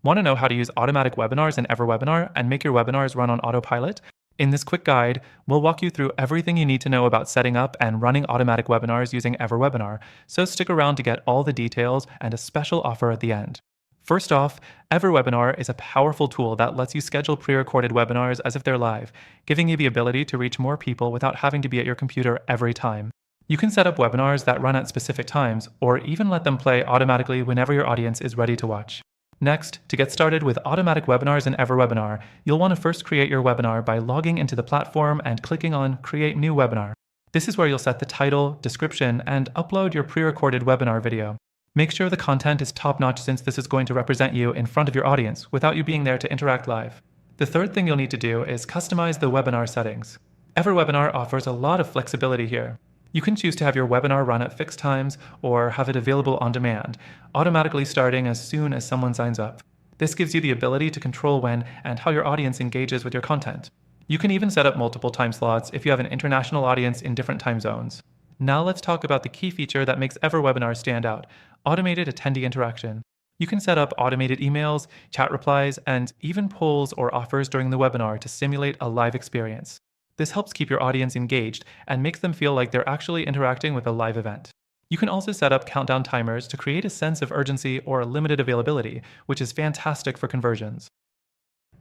Want to know how to use automatic webinars in EverWebinar and make your webinars run on autopilot? In this quick guide, we'll walk you through everything you need to know about setting up and running automatic webinars using EverWebinar, so stick around to get all the details and a special offer at the end. First off, EverWebinar is a powerful tool that lets you schedule pre-recorded webinars as if they're live, giving you the ability to reach more people without having to be at your computer every time. You can set up webinars that run at specific times, or even let them play automatically whenever your audience is ready to watch. Next, to get started with automatic webinars in EverWebinar, you'll want to first create your webinar by logging into the platform and clicking on Create New Webinar. This is where you'll set the title, description, and upload your pre-recorded webinar video. Make sure the content is top-notch since this is going to represent you in front of your audience without you being there to interact live. The third thing you'll need to do is customize the webinar settings. EverWebinar offers a lot of flexibility here. You can choose to have your webinar run at fixed times or have it available on demand, automatically starting as soon as someone signs up. This gives you the ability to control when and how your audience engages with your content. You can even set up multiple time slots if you have an international audience in different time zones. Now let's talk about the key feature that makes EverWebinar stand out: automated attendee interaction. You can set up automated emails, chat replies, and even polls or offers during the webinar to simulate a live experience. This helps keep your audience engaged and makes them feel like they're actually interacting with a live event. You can also set up countdown timers to create a sense of urgency or limited availability, which is fantastic for conversions.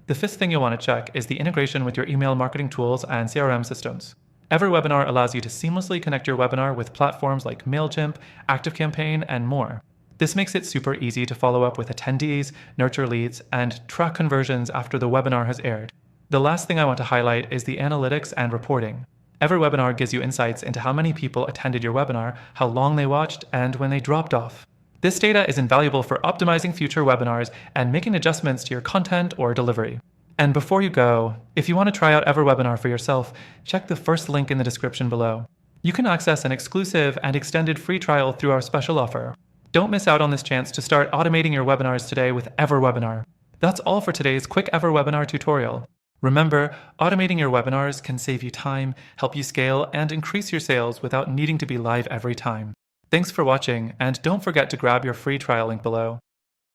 The fifth thing you'll want to check is the integration with your email marketing tools and CRM systems. EverWebinar allows you to seamlessly connect your webinar with platforms like MailChimp, ActiveCampaign, and more. This makes it super easy to follow up with attendees, nurture leads, and track conversions after the webinar has aired. The last thing I want to highlight is the analytics and reporting. EverWebinar gives you insights into how many people attended your webinar, how long they watched, and when they dropped off. This data is invaluable for optimizing future webinars and making adjustments to your content or delivery. And before you go, if you want to try out EverWebinar for yourself, check the first link in the description below. You can access an exclusive and extended free trial through our special offer. Don't miss out on this chance to start automating your webinars today with EverWebinar. That's all for today's quick EverWebinar tutorial. Remember, automating your webinars can save you time, help you scale, and increase your sales without needing to be live every time. Thanks for watching, and don't forget to grab your free trial link below.